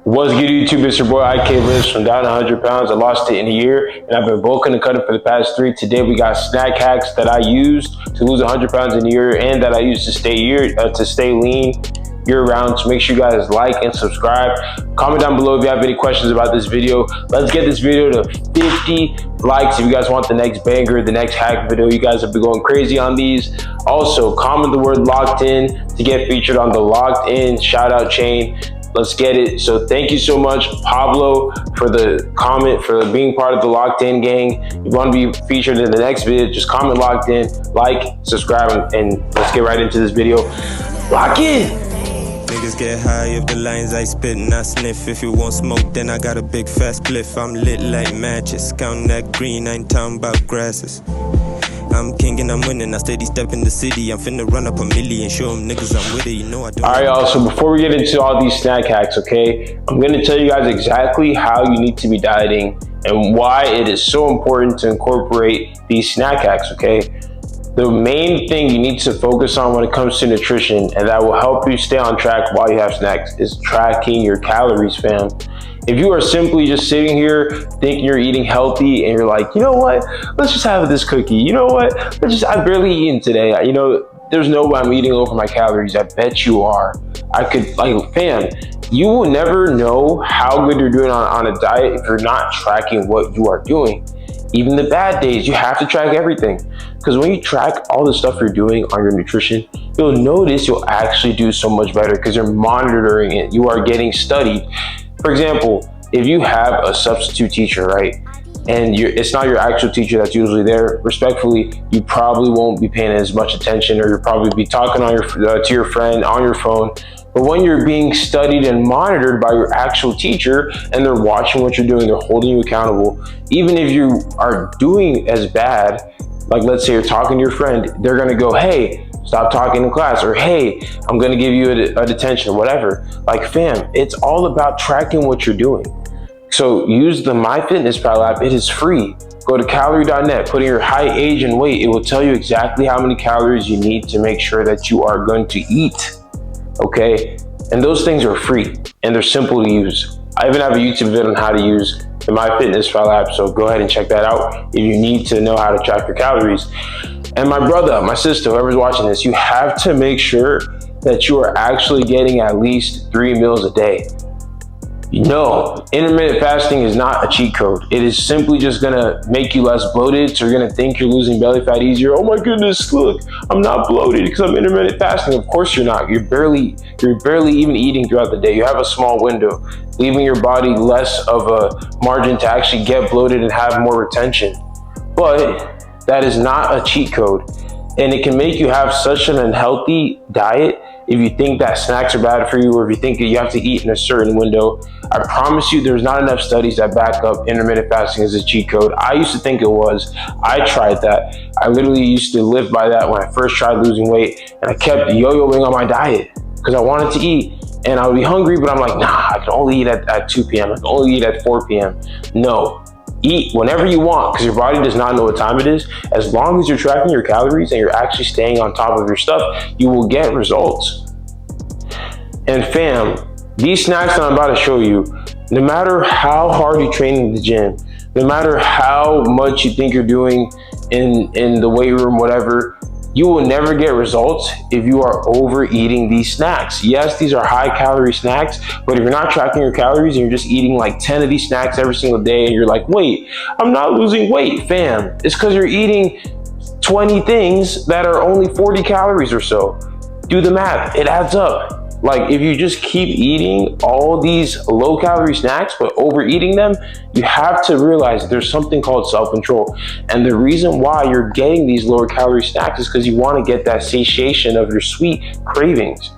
What's good, YouTube? It's your boy IK Lives. From down 100 pounds, I lost it in a year, and I've been bulking and cutting for the past 3. Today we got snack hacks that I used to lose 100 pounds in a year, and that I use to stay lean year-round. So make sure you guys like and subscribe. Comment down below if you have any questions about this video. Let's get this video to 50 likes if you guys want the next banger, the next hack video. You guys have been going crazy on these. Also, comment the word locked in to get featured on the locked in shout out chain. Let's get it. So thank you so much, Pablo, for the comment, for being part of the Locked In gang. If you want to be featured in the next video, just comment locked in, like, subscribe, and let's get right into this video. Lock in. Niggas get high if the lines I spit and I sniff. If you want smoke, then I got a big fast spliff. I'm lit like matches, counting that green, I ain't talking about grasses. I'm king and I'm winning, I steady step in the city. I'm finna run up a million, show them niggas I'm with it, you know I don't. Alright y'all, so before we get into all these snack hacks, okay, I'm gonna tell you guys exactly how you need to be dieting and why it is so important to incorporate these snack hacks, okay? The main thing you need to focus on when it comes to nutrition, and that will help you stay on track while you have snacks, is tracking your calories, fam. If you are simply just sitting here thinking you're eating healthy and you're like, you know what, let's just have this cookie. You know what, I barely eaten today. You know, there's no way I'm eating over my calories. I bet you are. Fam, you will never know how good you're doing on a diet if you're not tracking what you are doing. Even the bad days, you have to track everything. Because when you track all the stuff you're doing on your nutrition, you'll notice you'll actually do so much better because you're monitoring it. You are getting studied. For example, if you have a substitute teacher, right, and it's not your actual teacher that's usually there, respectfully, you probably won't be paying as much attention, or you'll probably be talking on to your friend on your phone. But when you're being studied and monitored by your actual teacher and they're watching what you're doing, they're holding you accountable, even if you are doing as bad, like let's say you're talking to your friend, they're gonna go, hey, stop talking in class, or hey, I'm gonna give you a detention, whatever. Like fam, it's all about tracking what you're doing. So use the MyFitnessPal app, it is free. Go to calorie.net, put in your height, age, and weight. It will tell you exactly how many calories you need to make sure that you are going to eat, okay? And those things are free and they're simple to use. I even have a YouTube video on how to use the MyFitnessPal app, so go ahead and check that out if you need to know how to track your calories. And my brother, my sister, whoever's watching this, you have to make sure that you are actually getting at least 3 meals a day. No, intermittent fasting is not a cheat code. It is simply just gonna make you less bloated, so you're gonna think you're losing belly fat easier. Oh my goodness, look, I'm not bloated because I'm intermittent fasting. Of course you're not. You're barely even eating throughout the day. You have a small window, leaving your body less of a margin to actually get bloated and have more retention. But that is not a cheat code, and it can make you have such an unhealthy diet if you think that snacks are bad for you, or if you think that you have to eat in a certain window. I promise you there's not enough studies that back up intermittent fasting as a cheat code. I used to think it was. I tried that. I literally used to live by that when I first tried losing weight, and I kept yo-yoing on my diet because I wanted to eat, and I would be hungry, but I'm like, nah, I can only eat at 2 p.m. I can only eat at 4 p.m. No. Eat whenever you want, because your body does not know what time it is. As long as you're tracking your calories and you're actually staying on top of your stuff, you will get results. And fam, these snacks that I'm about to show you, no matter how hard you train in the gym, no matter how much you think you're doing in the weight room, whatever, you will never get results if you are overeating these snacks. Yes, these are high calorie snacks, but if you're not tracking your calories and you're just eating like 10 of these snacks every single day and you're like, wait, I'm not losing weight, fam. It's because you're eating 20 things that are only 40 calories or so. Do the math, it adds up. Like if you just keep eating all these low calorie snacks but overeating them, you have to realize there's something called self-control. And the reason why you're getting these lower calorie snacks is because you want to get that satiation of your sweet cravings,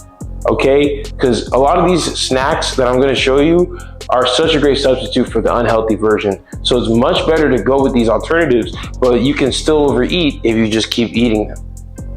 okay? Because a lot of these snacks that I'm going to show you are such a great substitute for the unhealthy version. So it's much better to go with these alternatives, but you can still overeat if you just keep eating them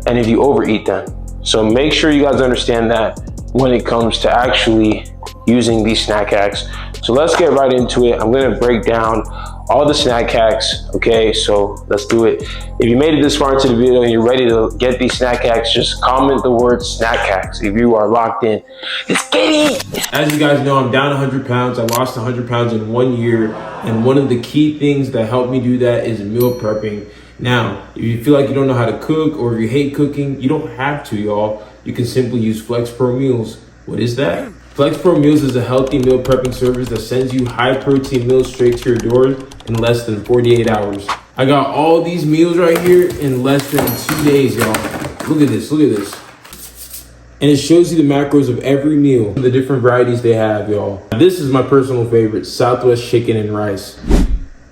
and if you overeat them. So make sure you guys understand that when it comes to actually using these snack hacks. So let's get right into it. I'm gonna break down all the snack hacks, okay? So let's do it. If you made it this far into the video and you're ready to get these snack hacks, just comment the word snack hacks if you are locked in. Let's get it! As you guys know, I'm down 100 pounds. I lost 100 pounds in 1 year. And one of the key things that helped me do that is meal prepping. Now, if you feel like you don't know how to cook or if you hate cooking, you don't have to, y'all. You can simply use Flex Pro Meals. What is that? Flex Pro Meals is a healthy meal prepping service that sends you high protein meals straight to your door in less than 48 hours. I got all these meals right here in less than 2 days, y'all. Look at this, look at this. And it shows you the macros of every meal, the different varieties they have, y'all. This is my personal favorite, Southwest chicken and rice.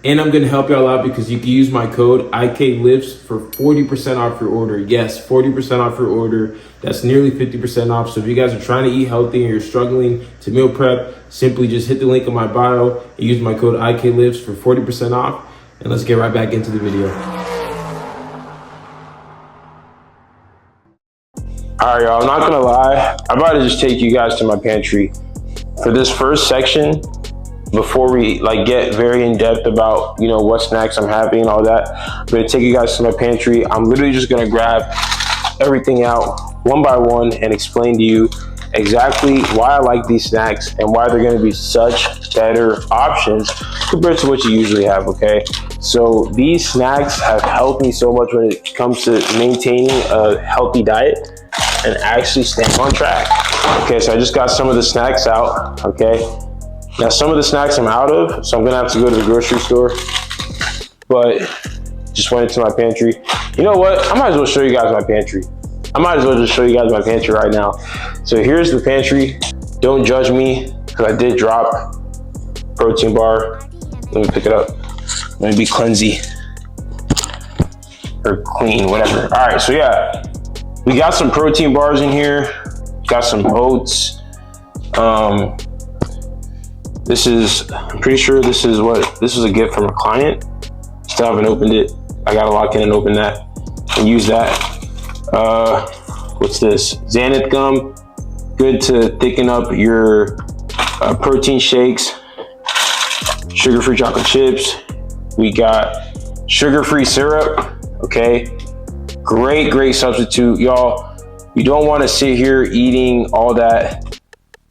And I'm gonna help y'all out because you can use my code IKLIFTS for 40% off your order. Yes, 40% off your order. That's nearly 50% off. So if you guys are trying to eat healthy and you're struggling to meal prep, simply just hit the link in my bio and use my code IKLIFTS for 40% off. And let's get right back into the video. All right, y'all, I'm not gonna lie. I'm about to just take you guys to my pantry. For this first section, before we get very in depth about, what snacks I'm having and all that, I'm gonna take you guys to my pantry. I'm literally just gonna grab everything out one by one and explain to you exactly why I like these snacks and why they're gonna be such better options compared to what you usually have, okay? So these snacks have helped me so much when it comes to maintaining a healthy diet and actually staying on track. Okay, so I just got some of the snacks out, okay? Now, some of the snacks I'm out of, so I'm gonna have to go to the grocery store, but just went into my pantry. You know what? I might as well show you guys my pantry. I might as well just show you guys my pantry right now. So here's the pantry. Don't judge me, because I did drop protein bar. Let me pick it up. Let me be cleansy or clean, whatever. All right, so yeah, we got some protein bars in here. Got some oats. I'm pretty sure this is a gift from a client. Still haven't opened it. I gotta lock in and open that and use that. What's this? Xanath gum, good to thicken up your protein shakes. Sugar-free chocolate chips. We got sugar-free syrup, okay? Great substitute, y'all. You don't wanna sit here eating all that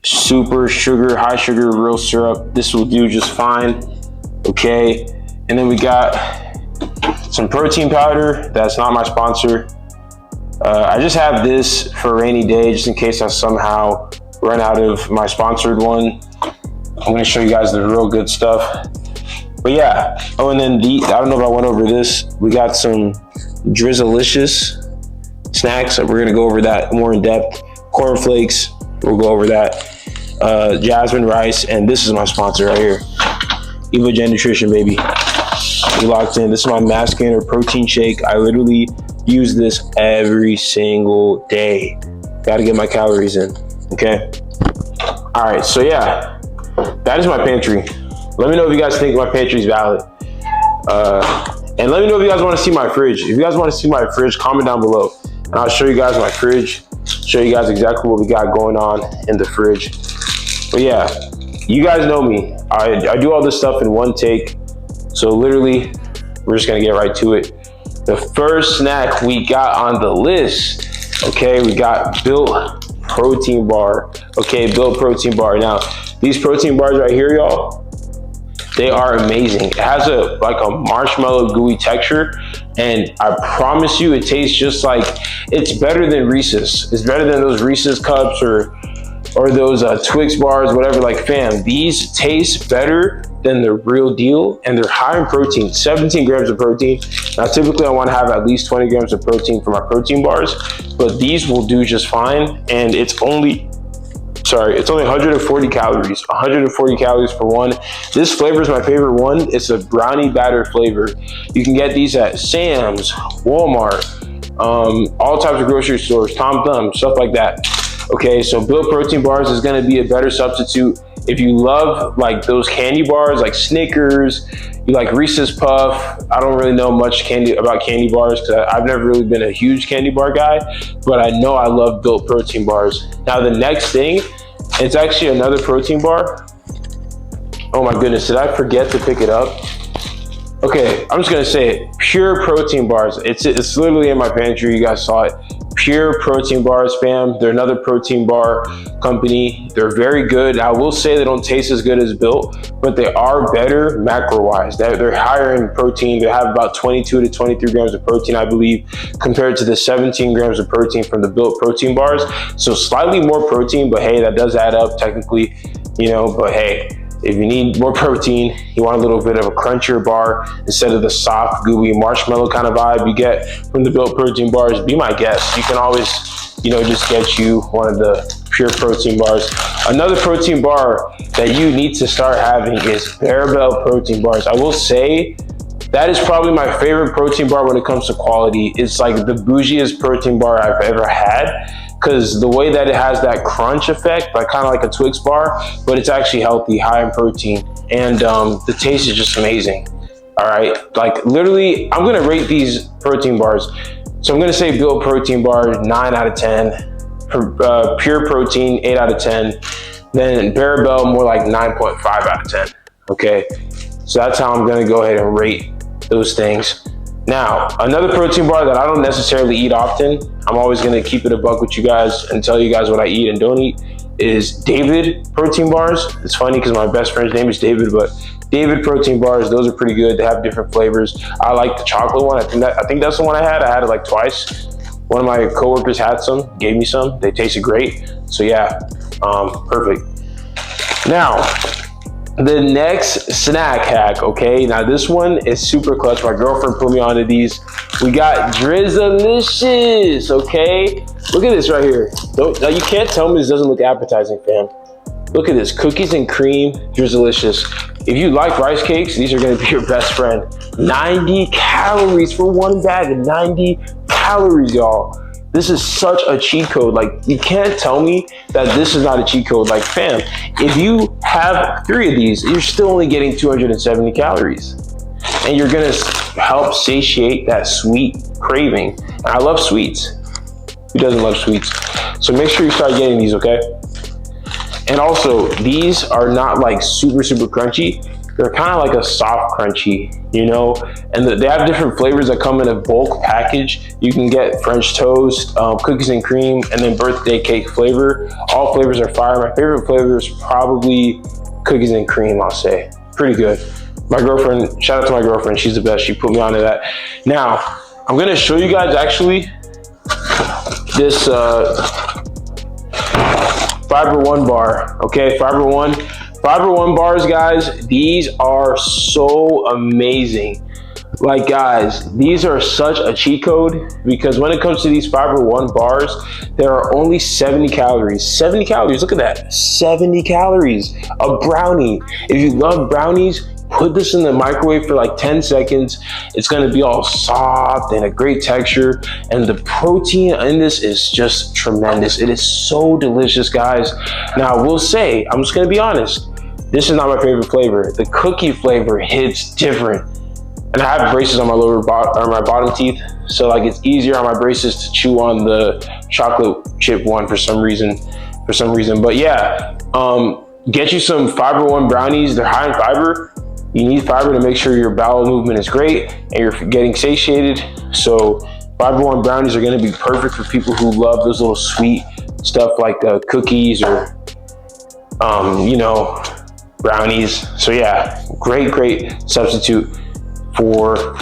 super sugar, high sugar, real syrup. This will do just fine, okay? And then we got some protein powder. That's not my sponsor. I just have this for a rainy day, just in case I somehow run out of my sponsored one. I'm gonna show you guys the real good stuff. But yeah, oh, and then I don't know if I went over this. We got some Drizzlicious snacks. We're gonna go over that more in depth. Cornflakes, we'll go over that. Jasmine rice, and this is my sponsor right here, Evogen Nutrition, baby. We locked in. This is my mass gainer protein shake. I literally use this every single day. Gotta get my calories in, okay? All right, so yeah, that is my pantry. Let me know if you guys think my pantry is valid. And let me know if you guys wanna see my fridge. If you guys wanna see my fridge, comment down below, and I'll show you guys my fridge, show you guys exactly what we got going on in the fridge. But yeah, you guys know me. I do all this stuff in one take. So literally, we're just gonna get right to it. The first snack we got on the list, okay, we got Built Protein Bar. Okay, Built Protein Bar. Now, these protein bars right here, y'all, they are amazing. It has a marshmallow gooey texture, and I promise you it tastes just like, it's better than Reese's. It's better than those Reese's cups or those Twix bars, whatever. Fam, these taste better than the real deal, and they're high in protein, 17 grams of protein. Now, typically I want to have at least 20 grams of protein for my protein bars, but these will do just fine, and it's only 140 calories, 140 calories for one. This flavor is my favorite one. It's a brownie batter flavor. You can get these at Sam's, Walmart, all types of grocery stores, Tom Thumb, stuff like that. Okay, so Built Protein Bars is gonna be a better substitute. If you love those candy bars, like Snickers, you like Reese's Puff. I don't really know much about candy bars because I've never really been a huge candy bar guy, but I know I love Built Protein Bars. Now the next thing It's actually another protein bar. Oh my goodness, did I forget to pick it up? Okay, I'm just gonna say it. Pure protein bars. It's literally in my pantry. You guys saw it. Pure protein bars, fam. They're another protein bar company. They're very good. I will say they don't taste as good as Built, but they are better macro-wise. They're higher in protein. They have about 22 to 23 grams of protein, I believe, compared to the 17 grams of protein from the Built protein bars. So slightly more protein, but hey, that does add up technically, you know, but hey, if you need more protein, you want a little bit of a crunchier bar instead of the soft, gooey marshmallow kind of vibe you get from the Built protein bars, be my guest. You can always, you know, just get you one of the pure protein bars. Another protein bar that you need to start having is Barbell protein bars. I will say that is probably my favorite protein bar when it comes to quality. It's like the bougiest protein bar I've ever had, because the way that it has that crunch effect, like kind of like a Twix bar, but it's actually healthy, high in protein, and the taste is just amazing. All right, like literally, I'm gonna rate these protein bars. So I'm gonna say Built protein bar 9 out of 10, pure protein 8 out of 10, then Barbell more like 9.5 out of 10. Okay, so that's how I'm gonna go ahead and rate those things. Now, another protein bar that I don't necessarily eat often, I'm always gonna keep it a buck with you guys and tell you guys what I eat and don't eat, is David protein bars. It's funny because my best friend's name is David, but David protein bars, those are pretty good. They have different flavors. I like the chocolate one. I think that's the one I had. I had it like twice. One of my coworkers had some, gave me some. They tasted great. So yeah, perfect. Now, the next snack hack, okay? Now this one is super clutch. My girlfriend put me onto these. We got Drizzlicious, okay? Look at this right here. Now you can't tell me this doesn't look appetizing, fam. Look at this, cookies and cream Drizzlicious. If you like rice cakes, these are gonna be your best friend. 90 calories for one bag, 90 calories, y'all. This is such a cheat code. Like, you can't tell me that this is not a cheat code. Like, fam, if you have 3 of these, you're still only getting 270 calories. And you're gonna help satiate that sweet craving. And I love sweets. Who doesn't love sweets? So make sure you start getting these, okay? And also, these are not like super crunchy. They're kind of like a soft crunchy, you know? And they have different flavors that come in a bulk package. You can get French toast, cookies and cream, and then birthday cake flavor. All flavors are fire. My favorite flavor is probably cookies and cream, I'll say. Pretty good. My girlfriend, shout out to my girlfriend, she's the best. She put me onto that. Now, I'm gonna show you guys actually this Fiber One bar, okay? Fiber One bars, guys, these are so amazing. Like, guys, these are such a cheat code because when it comes to these Fiber One bars, there are only 70 calories. 70 calories, look at that, 70 calories. A brownie. If you love brownies, put this in the microwave for like 10 seconds. It's gonna be all soft and a great texture. And the protein in this is just tremendous. It is so delicious, guys. Now, I will say, I'm just gonna be honest, this is not my favorite flavor. The cookie flavor hits different. And I have braces on my my bottom teeth. So like it's easier on my braces to chew on the chocolate chip one for some reason. But yeah, get you some Fiber One brownies. They're high in fiber. You need fiber to make sure your bowel movement is great and you're getting satiated. So Fiber One brownies are gonna be perfect for people who love those little sweet stuff like cookies or, you know, brownies. So yeah, great substitute for,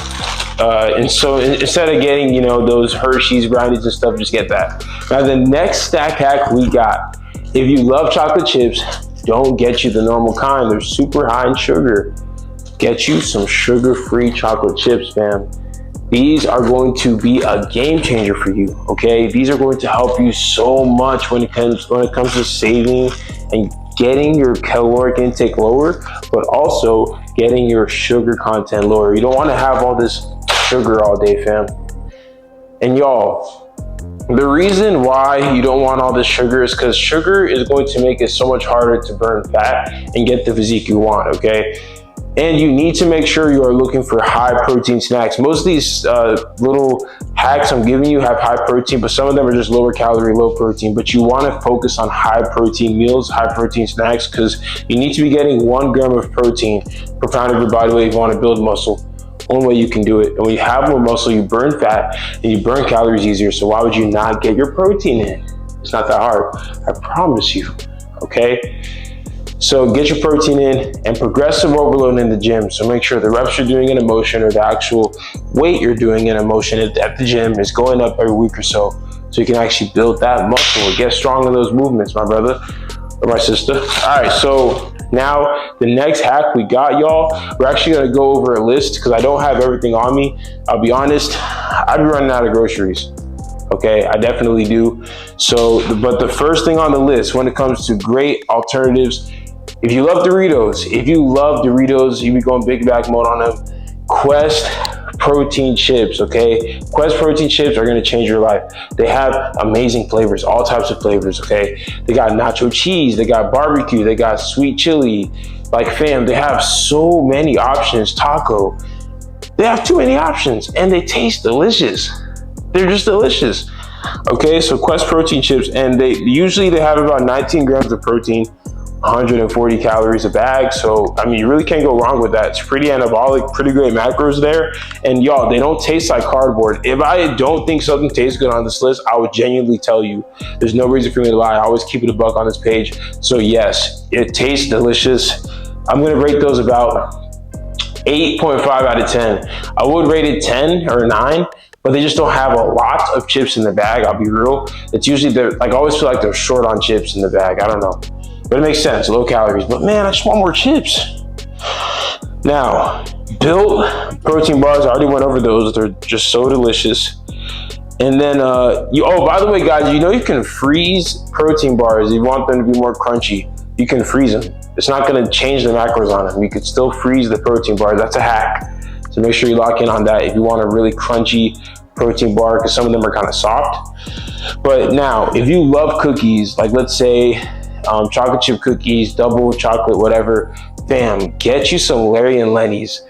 and so instead of getting, you know, those Hershey's brownies and stuff, just get that. Now the next snack hack we got, if you love chocolate chips, don't get you the normal kind. They're super high in sugar. Get you some sugar-free chocolate chips, fam. These are going to be a game changer for you, okay? These are going to help you so much when it comes to saving and getting your caloric intake lower, but also getting your sugar content lower. You don't want to have all this sugar all day, fam. And y'all, the reason why you don't want all this sugar is because sugar is going to make it so much harder to burn fat and get the physique you want, okay? And you need to make sure you are looking for high protein snacks. Most of these little hacks I'm giving you have high protein, but some of them are just lower calorie, low protein. But you want to focus on high protein meals, high protein snacks, because you need to be getting 1 gram of protein per pound of your body weight if you want to build muscle. Only way you can do it. And when you have more muscle, you burn fat and you burn calories easier. So why would you not get your protein in? It's not that hard, I promise you, okay? So get your protein in, and progressive overload in the gym. So make sure the reps you're doing in a motion or the actual weight you're doing in a motion at the gym is going up every week or so you can actually build that muscle or get strong in those movements, my brother or my sister. All right, so now the next hack we got, y'all, we're actually gonna go over a list because I don't have everything on me. I'll be honest, I'd be running out of groceries. Okay, I definitely do. So, but the first thing on the list when it comes to great alternatives, if you love Doritos, you be going big bag mode on them, Quest protein chips, okay? Quest protein chips are gonna change your life. They have amazing flavors, all types of flavors, okay? They got nacho cheese, they got barbecue, they got sweet chili. Like, fam, they have so many options, taco. They have too many options and they taste delicious. They're just delicious. Okay, so Quest protein chips, and they have about 19 grams of protein, 140 calories a bag. So, I mean, you really can't go wrong with that. It's pretty anabolic, pretty great macros there. And y'all, they don't taste like cardboard. If I don't think something tastes good on this list, I would genuinely tell you. There's no reason for me to lie. I always keep it a buck on this page. So yes, it tastes delicious. I'm gonna rate those about 8.5 out of 10. I would rate it 10 or 9, but they just don't have a lot of chips in the bag, I'll be real. It's usually, I always feel like they're short on chips in the bag, I don't know. But it makes sense, low calories. But man, I just want more chips. Now, Built protein bars, I already went over those. They're just so delicious. And then, oh, by the way, guys, you know you can freeze protein bars if you want them to be more crunchy. You can freeze them. It's not gonna change the macros on them. You could still freeze the protein bar. That's a hack. So make sure you lock in on that if you want a really crunchy protein bar, because some of them are kind of soft. But now, if you love cookies, like let's say chocolate chip cookies, double chocolate, whatever, bam, get you some Larry and Lenny's.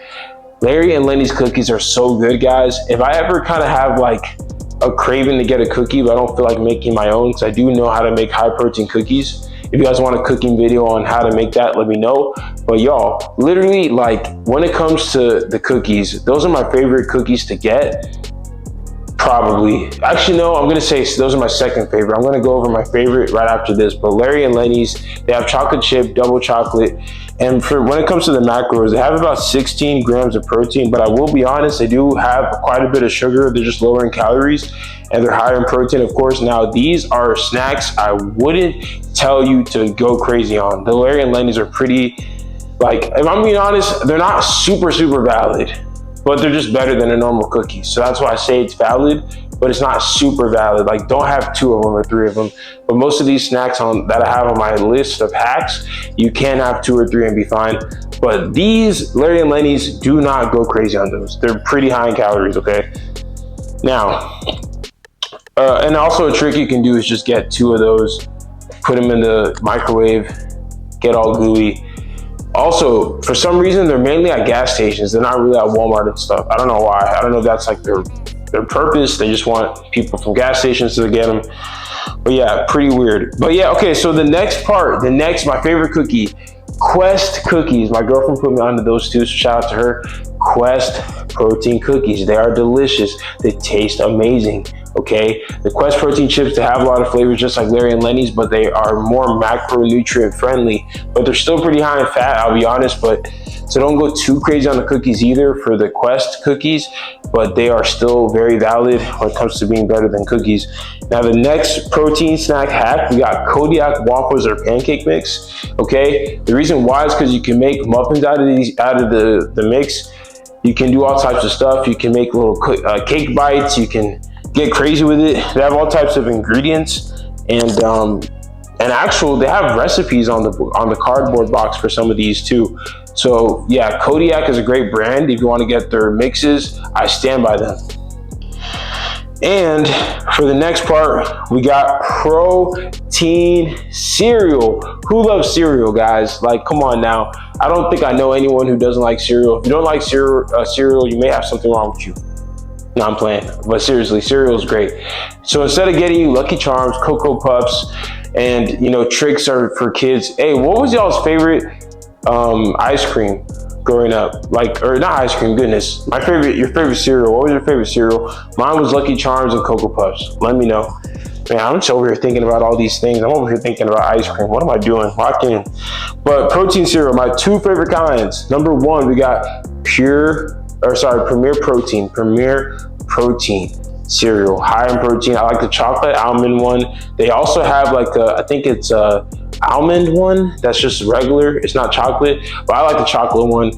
Larry and Lenny's cookies are so good, guys. If I ever kind of have like a craving to get a cookie, but I don't feel like making my own, because I do know how to make high protein cookies. If you guys want a cooking video on how to make that, let me know. But y'all, literally, like when it comes to the cookies, those are my favorite cookies to get. Probably. Actually, no, I'm gonna say those are my second favorite. I'm gonna go over my favorite right after this. But Larry and Lenny's, they have chocolate chip, double chocolate. And for when it comes to the macros, they have about 16 grams of protein, but I will be honest, they do have quite a bit of sugar. They're just lower in calories and they're higher in protein, of course. Now, these are snacks I wouldn't tell you to go crazy on. The Larry and Lenny's are pretty, like, if I'm being honest, they're not super valid, but they're just better than a normal cookie. So that's why I say it's valid, but it's not super valid. Like, don't have 2 of them or 3 of them. But most of these snacks that I have on my list of hacks, you can have 2 or 3 and be fine. But these Larry and Lenny's, do not go crazy on those. They're pretty high in calories, okay? Now, and also a trick you can do is just get 2 of those, put them in the microwave, get all gooey. Also, for some reason, they're mainly at gas stations. They're not really at Walmart and stuff. I don't know why. I don't know if that's like their purpose. They just want people from gas stations to get them. But yeah, pretty weird. But yeah, okay, so the next part, my favorite cookie, Quest cookies. My girlfriend put me onto those 2, so shout out to her. Quest protein cookies. They are delicious. They taste amazing. Okay, the Quest protein chips, they have a lot of flavors just like Larry and Lenny's, but they are more macronutrient friendly, but they're still pretty high in fat, I'll be honest. But so don't go too crazy on the cookies either for the Quest cookies, but they are still very valid when it comes to being better than cookies. Now, the next protein snack hack, we got Kodiak waffles or pancake mix. Okay, the reason why is because you can make muffins out of the mix. You can do all types of stuff. You can make little cake bites. You can get crazy with it. They have all types of ingredients, and actually they have recipes on the cardboard box for some of these too. So yeah, Kodiak is a great brand. If you want to get their mixes, I stand by them. And for the next part, we got protein protein cereal. Who loves cereal, guys? Like, come on now. I don't think I know anyone who doesn't like cereal. If you don't like cereal, you may have something wrong with you. No, I'm playing. But seriously, cereal is great. So instead of getting you Lucky Charms, Cocoa Puffs, and tricks are for kids. Hey, what was y'all's favorite ice cream growing up? Like, or not ice cream, goodness. Your favorite cereal. What was your favorite cereal? Mine was Lucky Charms and Cocoa Puffs. Let me know. Man, I'm just over here thinking about all these things. I'm over here thinking about ice cream. What am I doing? Lock in. But protein cereal, my two favorite kinds. Number one, we got Premier Protein cereal, high in protein. I like the chocolate almond one. They also have I think it's a almond one that's just regular. It's not chocolate, but I like the chocolate one.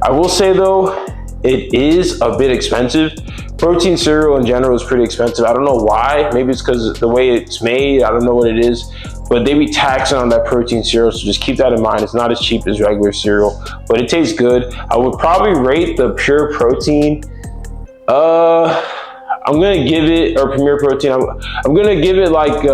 I will say though, it is a bit expensive. Protein cereal in general is pretty expensive. I don't know why. Maybe it's because the way it's made. I don't know what it is, but they be taxing on that protein cereal. So just keep that in mind. It's not as cheap as regular cereal, but it tastes good. I would probably rate the Pure Protein. I'm gonna give it, or Premier Protein. I'm gonna give it like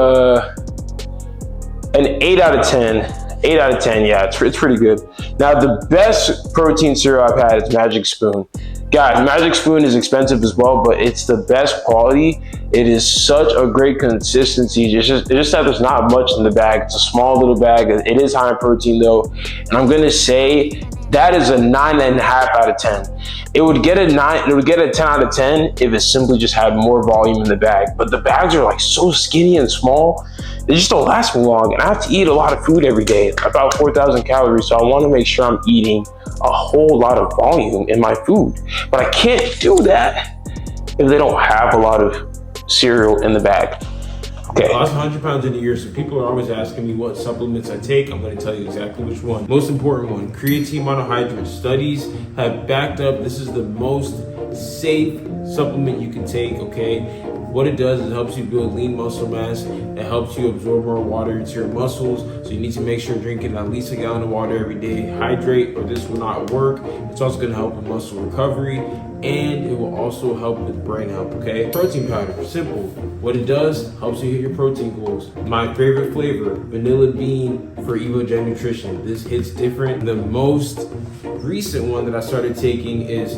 an 8 out of 10. 8 out of 10. Yeah, it's pretty good. Now the best protein cereal I've had is Magic Spoon. Guys, Magic Spoon is expensive as well, but it's the best quality. It is such a great consistency. It's just that there's not much in the bag. It's a small little bag. It is high in protein though. And I'm gonna say that is a 9.5 out of 10. It would get a 10 out of 10 if it simply just had more volume in the bag. But the bags are like so skinny and small, they just don't last me long. And I have to eat a lot of food every day, about 4,000 calories. So I want to make sure I'm eating a whole lot of volume in my food. But I can't do that if they don't have a lot of cereal in the bag. Okay. I lost 100 pounds in a year, so people are always asking me what supplements I take. I'm going to tell you exactly which one. Most important one, creatine monohydrate. Studies have backed up this is the most safe supplement you can take, okay? What it does is it helps you build lean muscle mass. It helps you absorb more water into your muscles. So you need to make sure you're drinking at least a gallon of water every day. Hydrate or this will not work. It's also going to help with muscle recovery, and it will also help with brain health, okay? Protein powder, simple. What it does, helps you hit your protein goals. My favorite flavor, vanilla bean for EvoGen Nutrition. This hits different. The most recent one that I started taking is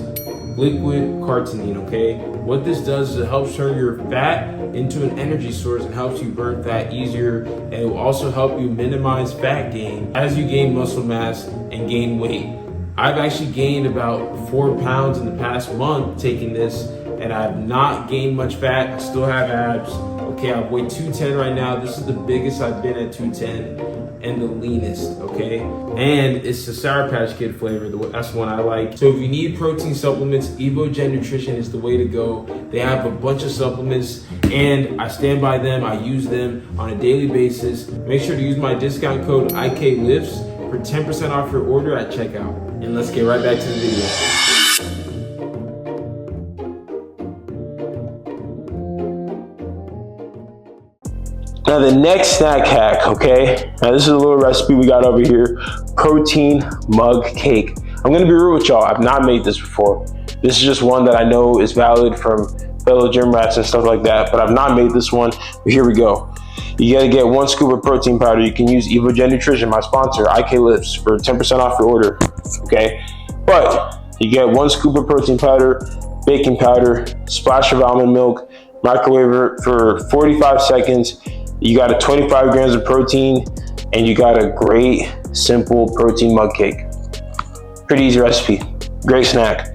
liquid carnitine, okay? What this does is it helps turn your fat into an energy source and helps you burn fat easier, and it will also help you minimize fat gain as you gain muscle mass and gain weight. I've actually gained about 4 pounds in the past month taking this, and I've not gained much fat. I still have abs. Okay, I weigh 210 right now. This is the biggest I've been at 210 and the leanest, okay? And it's the Sour Patch Kid flavor. That's the one I like. So if you need protein supplements, EvoGen Nutrition is the way to go. They have a bunch of supplements, and I stand by them. I use them on a daily basis. Make sure to use my discount code IKLIFTS for 10% off your order at checkout. And let's get right back to the video. Now the next snack hack, okay? Now this is a little recipe we got over here. Protein mug cake. I'm gonna be real with y'all, I've not made this before. This is just one that I know is valid from fellow gym rats and stuff like that, but I've not made this one, but here we go. You gotta get 1 scoop of protein powder. You can use EvoGen Nutrition, my sponsor, IKLIFTS, for 10% off your order, okay? But you get 1 scoop of protein powder, baking powder, splash of almond milk, microwave it for 45 seconds. You got a 25 grams of protein, and you got a great, simple protein mug cake. Pretty easy recipe, great snack.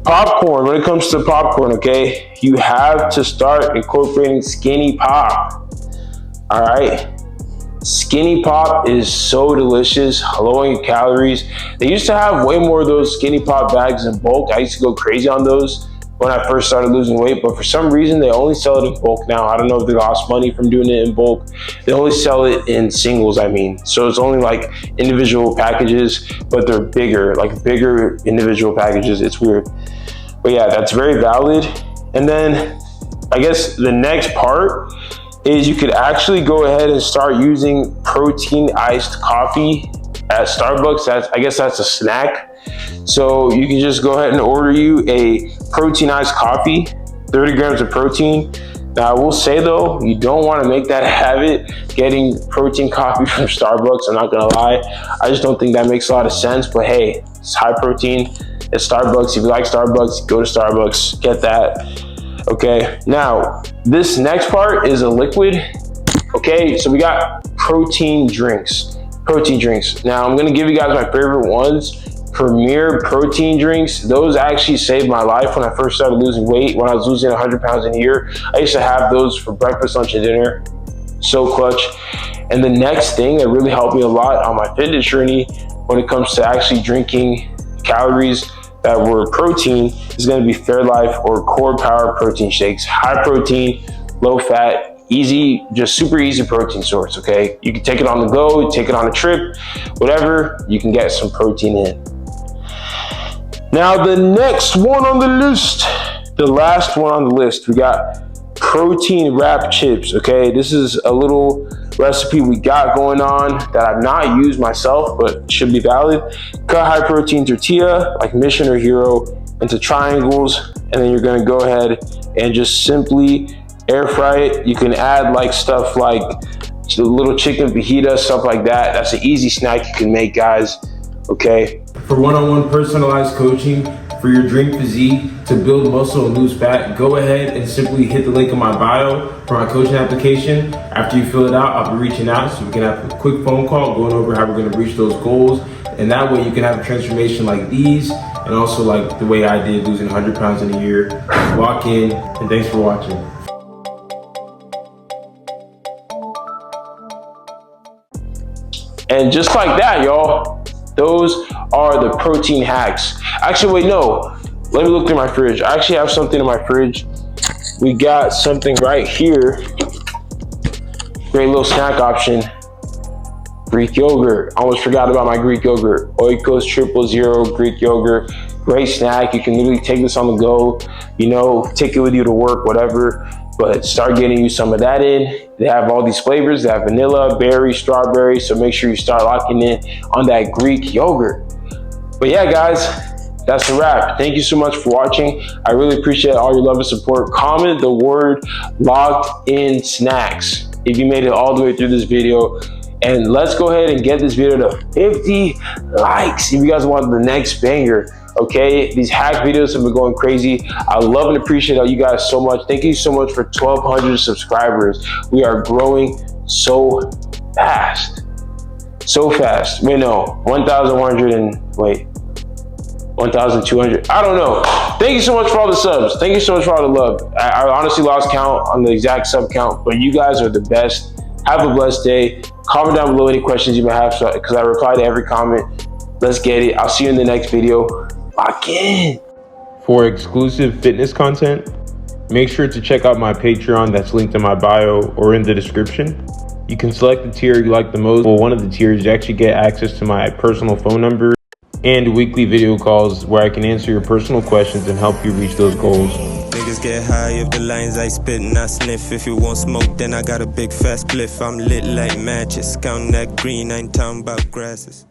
Popcorn, when it comes to popcorn, okay, you have to start incorporating Skinny Pop, all right? Skinny Pop is so delicious, low in calories. They used to have way more of those Skinny Pop bags in bulk. I used to go crazy on those when I first started losing weight, but for some reason they only sell it in bulk now. I don't know if they lost money from doing it in bulk. They only sell it in singles, I mean. So it's only like individual packages, but they're bigger, like bigger individual packages. It's weird. But yeah, that's very valid. And then I guess the next part is you could actually go ahead and start using protein iced coffee at Starbucks. I guess that's a snack. So you can just go ahead and order you a protein iced coffee, 30 grams of protein. Now, I will say though, you don't want to make that a habit, getting protein coffee from Starbucks. I'm not gonna lie, I just don't think that makes a lot of sense. But hey, it's high protein, it's Starbucks. If you like Starbucks, go to Starbucks, get that. Okay, now this next part is a liquid. Okay, so we got protein drinks. Now I'm gonna give you guys my favorite ones. Premier protein drinks, those actually saved my life when I first started losing weight. When I was losing 100 pounds in a year, I used to have those for breakfast, lunch, and dinner. So clutch. And the next thing that really helped me a lot on my fitness journey when it comes to actually drinking calories that were protein is going to be Fairlife or Core Power protein shakes. High protein, low fat, easy, just super easy protein source. Okay, you can take it on the go, take it on a trip, whatever, you can get some protein in. Now the next one on the list, the last one on the list, we got protein wrap chips. Okay, this is a little recipe we got going on that I've not used myself, but should be valid. Cut high protein tortilla, like Mission or Hero, into triangles, and then you're gonna go ahead and just simply air fry it. You can add like stuff like a little chicken fajita, stuff like that. That's an easy snack you can make, guys. Okay. For one-on-one personalized coaching for your dream physique to build muscle and lose fat, go ahead and simply hit the link in my bio for my coaching application. After you fill it out, I'll be reaching out so we can have a quick phone call going over how we're going to reach those goals. And that way you can have a transformation like these, and also like the way I did, losing 100 pounds in a year. Walk in, and thanks for watching. And just like that, y'all, those are the protein hacks. Actually, wait, no. Let me look through my fridge. I actually have something in my fridge. We got something right here. Great little snack option. Greek yogurt. I almost forgot about my Greek yogurt. Oikos 000 Greek yogurt. Great snack. You can literally take this on the go. You know, take it with you to work, whatever. But start getting you some of that in. They have all these flavors. They have vanilla, berry, strawberry. So make sure you start locking in on that Greek yogurt. But yeah, guys, that's a wrap. Thank you so much for watching. I really appreciate all your love and support. Comment the word locked in snacks if you made it all the way through this video. And let's go ahead and get this video to 50 likes if you guys want the next banger. Okay, these hack videos have been going crazy. I love and appreciate all you guys so much. Thank you so much for 1,200 subscribers. We are growing so fast. So fast. Wait, no, 1,100 and wait, 1,200. I don't know. Thank you so much for all the subs. Thank you so much for all the love. I honestly lost count on the exact sub count, but you guys are the best. Have a blessed day. Comment down below any questions you may have, because I reply to every comment. Let's get it. I'll see you in the next video. Lock in. For exclusive fitness content, make sure to check out my Patreon that's linked in my bio or in the description. You can select the tier you like the most. Well, one of the tiers, you actually get access to my personal phone number and weekly video calls where I can answer your personal questions and help you reach those goals. Niggas get high if the lines I spit and I sniff. If you want smoke, then I got a big fast spliff. I'm lit like matches, counting that green, I ain't talking about grasses.